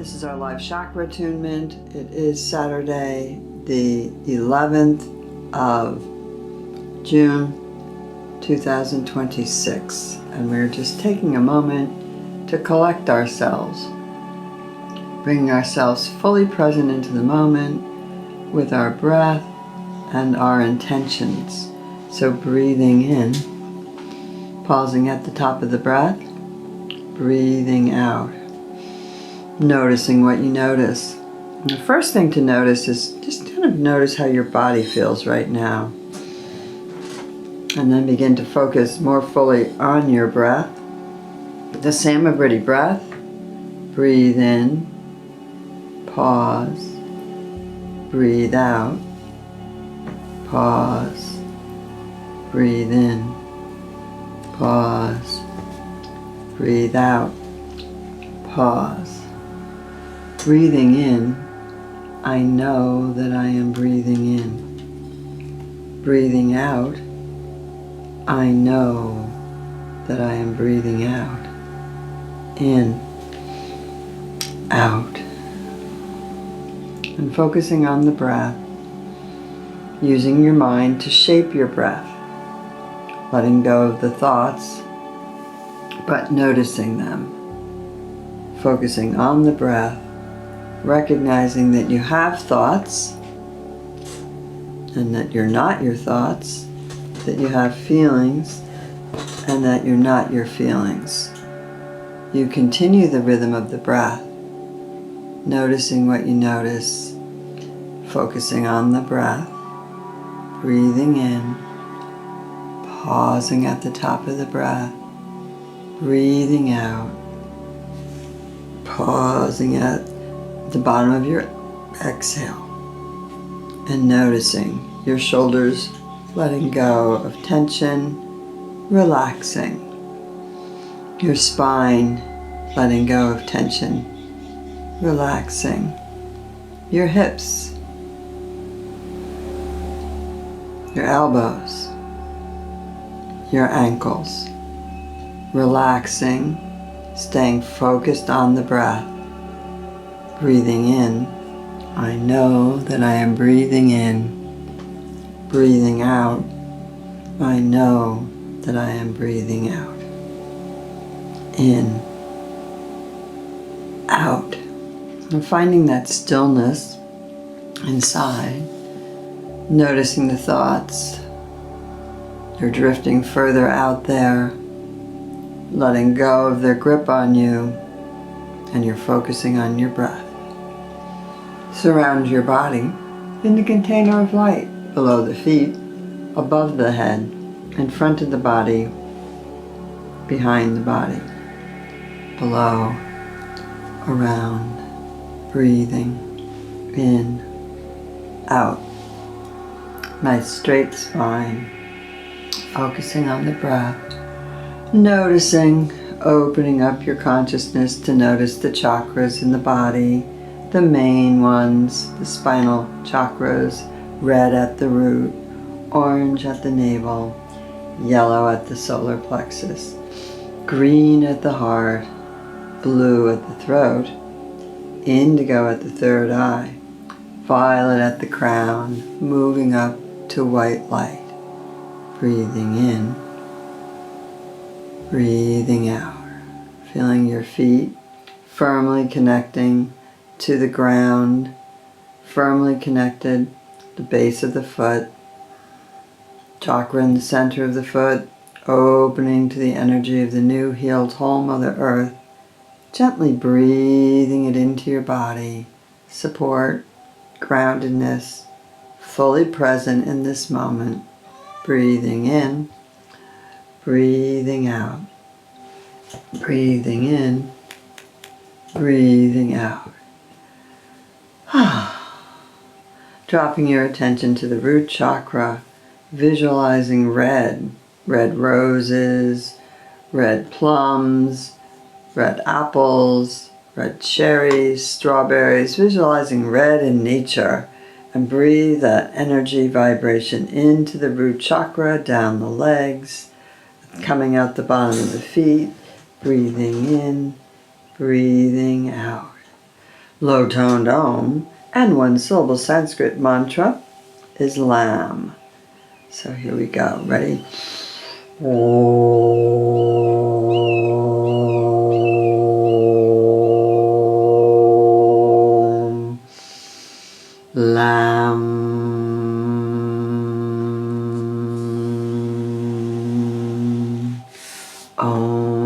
This is our live chakra attunement. It is Saturday, the 11th of June, 2026. And we're just taking a moment to collect ourselves, bringing ourselves fully present into the moment with our breath and our intentions. So breathing in, pausing at the top of the breath, breathing out. Noticing what you notice. And the first thing to notice is just kind of notice how your body feels right now. And then begin to focus more fully on your breath. The Samavritti breath. Breathe in. Pause. Breathe out. Pause. Breathe in. Pause. Breathe out. Pause. Breathing in, I know that I am breathing in. Breathing out, I know that I am breathing out. In, out. And focusing on the breath, using your mind to shape your breath, letting go of the thoughts, but noticing them. Focusing on the breath, recognizing that you have thoughts and that you're not your thoughts, that you have feelings and that you're not your feelings. You continue the rhythm of the breath, noticing what you notice, focusing on the breath, breathing in, pausing at the top of the breath, breathing out, pausing at the bottom of your exhale, and noticing your shoulders letting go of tension, relaxing, your spine letting go of tension, relaxing, your hips, your elbows, your ankles, relaxing, staying focused on the breath. Breathing in, I know that I am breathing in. Breathing out, I know that I am breathing out. In, out. And finding that stillness inside, noticing the thoughts. They're drifting further out there, letting go of their grip on you, and you're focusing on your breath. Surround your body in the container of light, below the feet, above the head, in front of the body, behind the body, below, around, breathing, in, out. Nice straight spine, focusing on the breath, noticing, opening up your consciousness to notice the chakras in the body, the main ones, the spinal chakras, red at the root, orange at the navel, yellow at the solar plexus, green at the heart, blue at the throat, indigo at the third eye, violet at the crown, moving up to white light. Breathing in, breathing out, feeling your feet firmly connecting to the ground, firmly connected, the base of the foot, chakra in the center of the foot, opening to the energy of the new healed whole Mother Earth, gently breathing it into your body, support, groundedness, fully present in this moment, breathing in, breathing out, breathing in, breathing out. Dropping your attention to the root chakra, visualizing red roses, red plums, red apples, red cherries, strawberries, visualizing red in nature, and breathe that energy vibration into the root chakra, down the legs, coming out the bottom of the feet, breathing in, breathing out. low-toned Om, and one-syllable Sanskrit mantra is Lam. So here we go. Ready? Om. Lam. Om.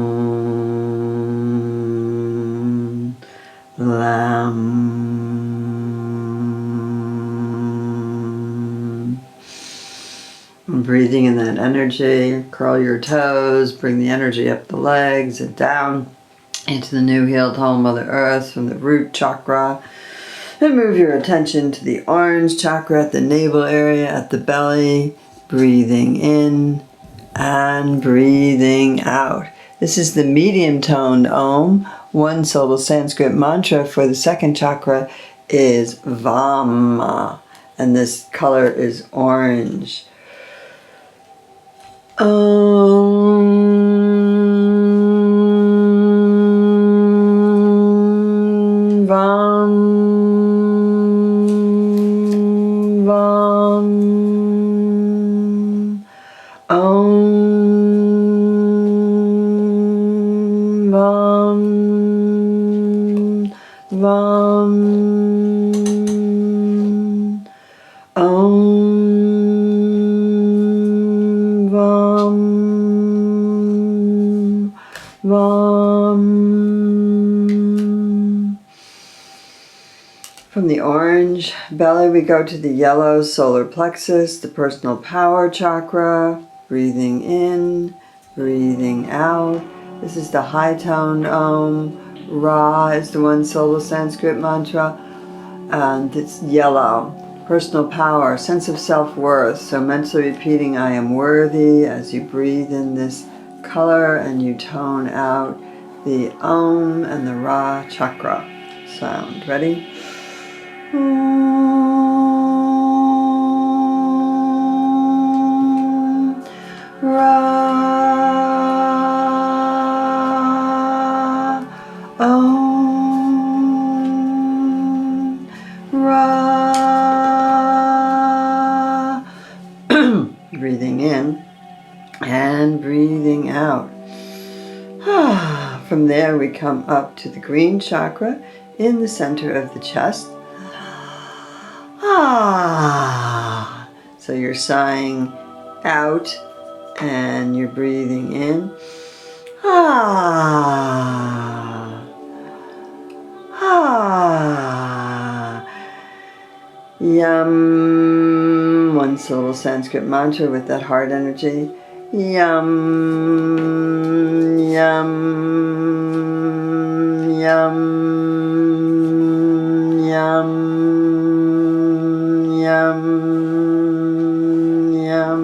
Lam. Breathing in that energy, curl your toes, bring the energy up the legs and down into the new healed whole Mother Earth from the root chakra. And move your attention to the orange chakra at the navel area, at the belly. Breathing in and breathing out. This is the medium-toned Om. One syllable Sanskrit mantra for the second chakra is Vama. And this color is orange. Om. Vam. Vam. Om. Vam. Vam. Om. Vam. Vam. From the orange belly, we go to the yellow solar plexus, the personal power chakra. Breathing in, breathing out. This is the high-toned Om. Ra is the one-syllable Sanskrit mantra, and it's yellow. Personal power, sense of self-worth. So mentally repeating, I am worthy, as you breathe in this color and you tone out the Om and the Ra chakra sound. Ready? Om. Ra. Om. Ra. Breathing in and breathing out. From there we come up to the green chakra in the center of the chest. So you're sighing out and you're breathing in. Yum. One syllable Sanskrit mantra with that heart energy. Yum. Yum. Yum. Yum. Yum. Yum.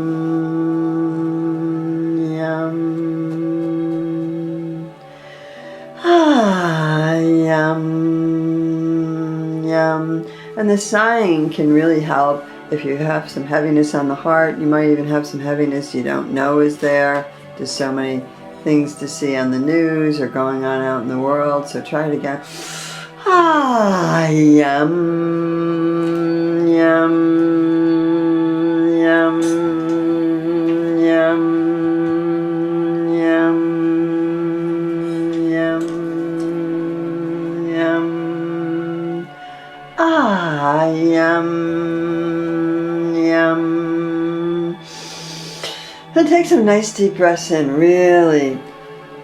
Yum. Yum. Yum. And the sighing can really help if you have some heaviness on the heart. You might even have some heaviness you don't know is there. There's so many things to see on the news or going on out in the world. So try it again. Yum. Yum. Yum. Yum. Yum. Yum. Yum. Yum. Yum. And take some nice deep breaths in, really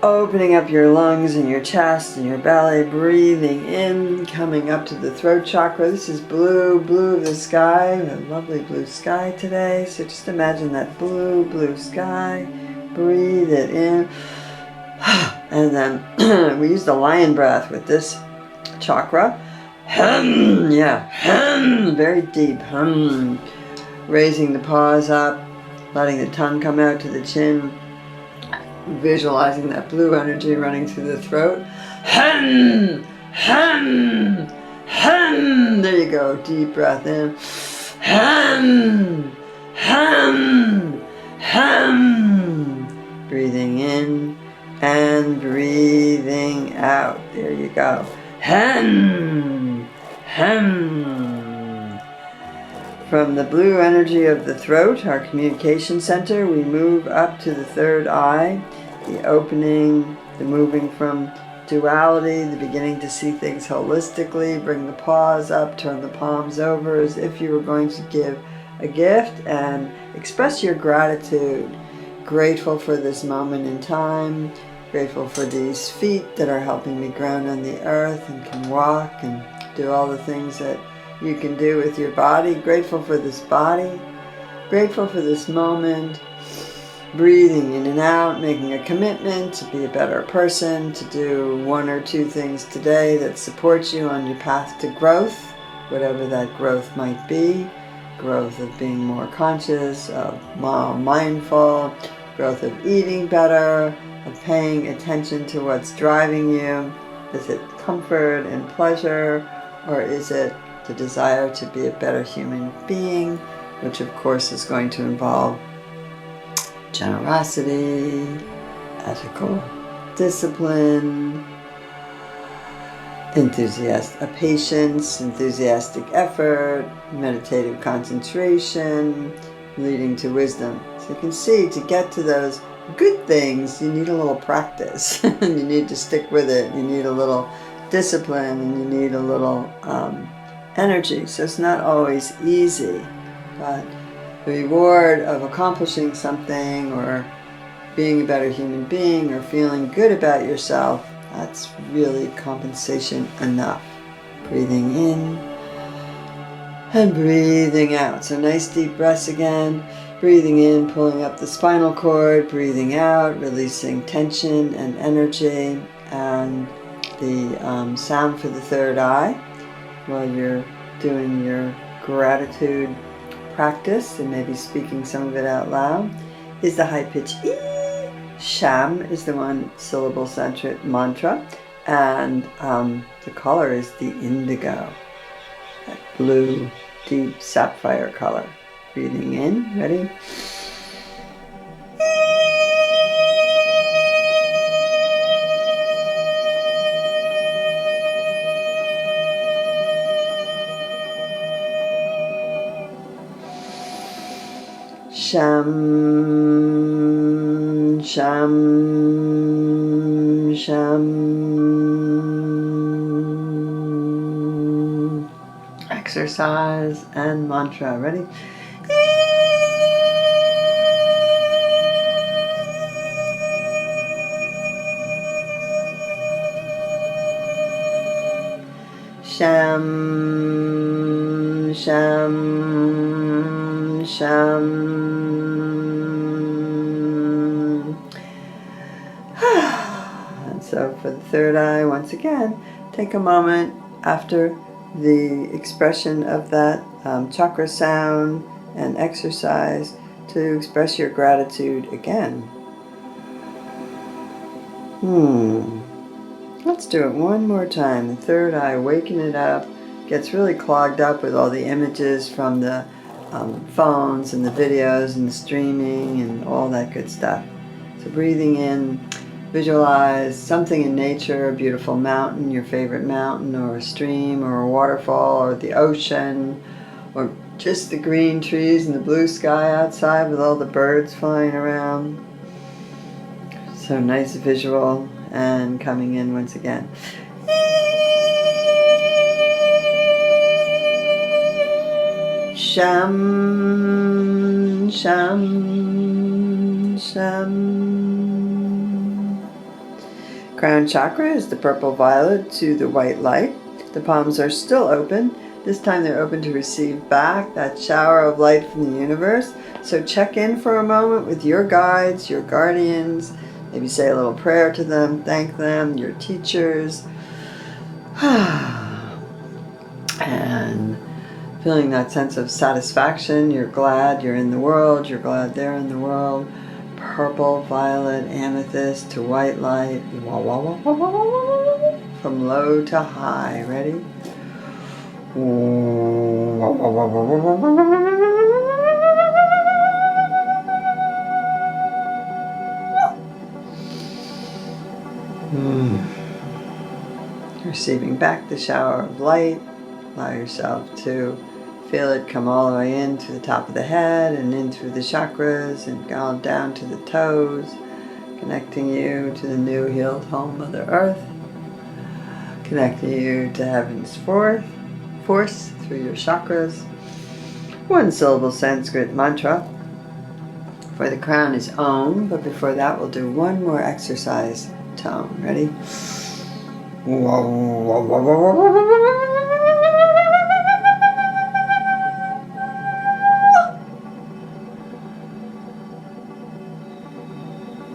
opening up your lungs and your chest and your belly, breathing in, coming up to the throat chakra. This is blue of the sky, a lovely blue sky today. So just imagine that blue sky. Breathe it in. And then we use the lion breath with this chakra. Very deep. Raising the paws up, letting the tongue come out to the chin, visualizing that blue energy running through the throat. There you go, deep breath in. Breathing in and breathing out. There you go. Ahem. From the blue energy of the throat, our communication center, we move up to the third eye, the opening, the moving from duality, the beginning to see things holistically. Bring the paws up, turn the palms over as if you were going to give a gift, and express your gratitude. Grateful for this moment in time, grateful for these feet that are helping me ground on the earth and can walk and do all the things that you can do with your body. Grateful for this body, grateful for this moment. Breathing in and out, making a commitment to be a better person, to do 1 or 2 things today that support you on your path to growth, whatever that growth might be. Growth of being more conscious, of more mindful, growth of eating better, of paying attention to what's driving you. Is it comfort and pleasure, or is it the desire to be a better human being, which of course is going to involve generosity, ethical discipline, patience, enthusiastic effort, meditative concentration, leading to wisdom. So you can see, to get to those good things, you need a little practice. And you need to stick with it. You need a little discipline, and you need a little energy. So it's not always easy, but the reward of accomplishing something, or being a better human being, or feeling good about yourself, that's really compensation enough. Breathing in and breathing out. So nice deep breaths again. Breathing in, pulling up the spinal cord. Breathing out, releasing tension and energy. And the sound for the third eye while you're doing your gratitude practice, and maybe speaking some of it out loud, is the high pitch E. Sham is the 1-syllable mantra, and the color is the indigo, that blue, deep sapphire color. Breathing in, ready? Sham, sham, sham. Exercise and mantra. Ready? Sham, sham, sham. And so for the third eye, once again, take a moment after the expression of that chakra sound and exercise to express your gratitude again. Let's do it one more time. The third eye, waking it up, gets really clogged up with all the images from the phones and the videos and the streaming and all that good stuff. So breathing in, visualize something in nature, a beautiful mountain, your favorite mountain, or a stream, or a waterfall, or the ocean, or just the green trees and the blue sky outside with all the birds flying around. So nice visual. And coming in once again. Sham, sham, sham. Crown chakra is the purple violet to the white light. The palms are still open. This time they're open to receive back that shower of light from the universe. So check in for a moment with your guides, your guardians. Maybe say a little prayer to them, thank them, your teachers. And feeling that sense of satisfaction. You're glad you're in the world. You're glad they're in the world. Purple, violet, amethyst to white light. From low to high. Ready? Receiving back the shower of light, Allow yourself to feel it come all the way in to the top of the head and in through the chakras and go down to the toes, connecting you to the new healed home, Mother Earth, connecting you to heaven's force through your chakras. One syllable Sanskrit mantra for the crown is Om, but before that we'll do one more exercise tone. Ready?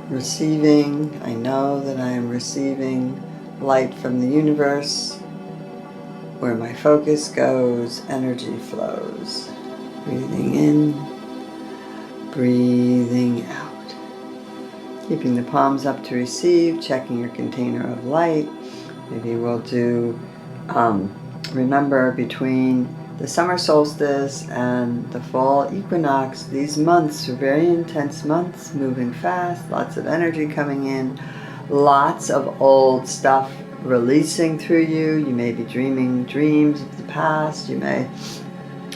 Receiving, I know that I am receiving light from the universe. Where my focus goes, energy flows. Breathing in, breathing out. Keeping the palms up to receive, checking your container of light. Maybe we'll do, remember between the summer solstice and the fall equinox, these months are very intense months, moving fast, lots of energy coming in, lots of old stuff releasing through you. You may be dreaming dreams of the past. You may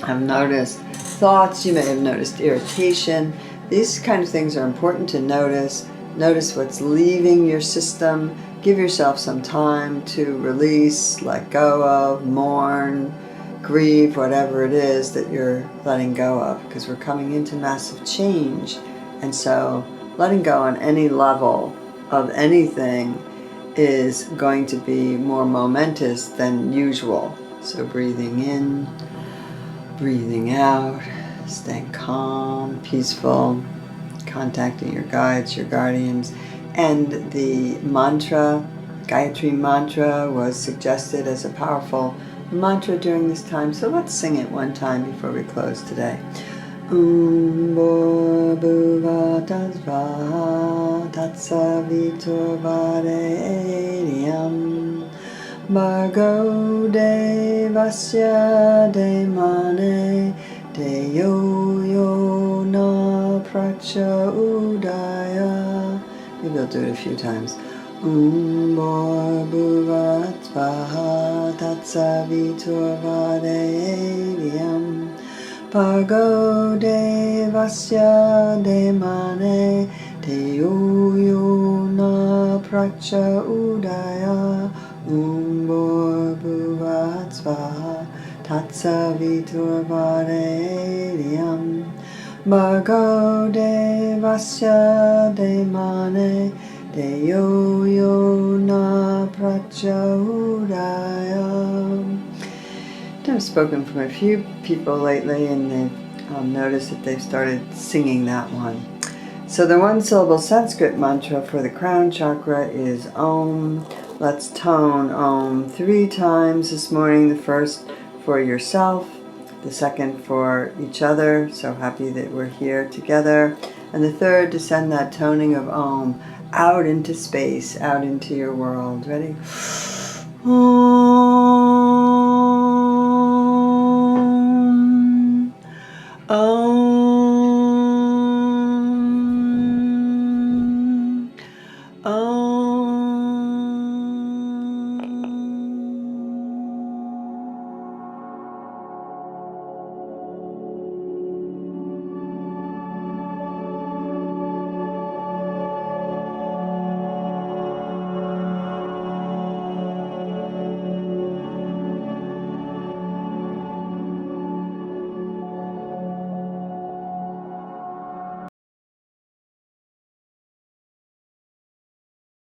have noticed thoughts. You may have noticed irritation. These kind of things are important to notice. Notice what's leaving your system. Give yourself some time to release, let go of, mourn, grieve, whatever it is that you're letting go of, because we're coming into massive change. And so letting go on any level of anything is going to be more momentous than usual. So breathing in, breathing out, staying calm, peaceful, contacting your guides, your guardians. And the mantra, Gayatri mantra, was suggested as a powerful mantra during this time. So let's sing it one time before we close today. Bhuva Tasva Tatsavitur Varenyam Bhargo Devasya Demane Deyo Yo Na Pracha Udaya. Maybe I'll do it a few times. Bhuva Tasva Tatsavitur Varenyam Bhargo Devasya Demane Deyo Yo Na Pracha Udaya Bhuva Tasva Tatsavitur Varenyam Bhargo Devasya Demane Deyo Yo Na Pracha Udaya. I've spoken from a few people lately, and they've noticed that they've started singing that one. So the one syllable Sanskrit mantra for the crown chakra is Om. Let's tone Om 3 times this morning. The first for yourself, the second for each other. So happy that we're here together. And the third to send that toning of Om out into space, out into your world. Ready? Om.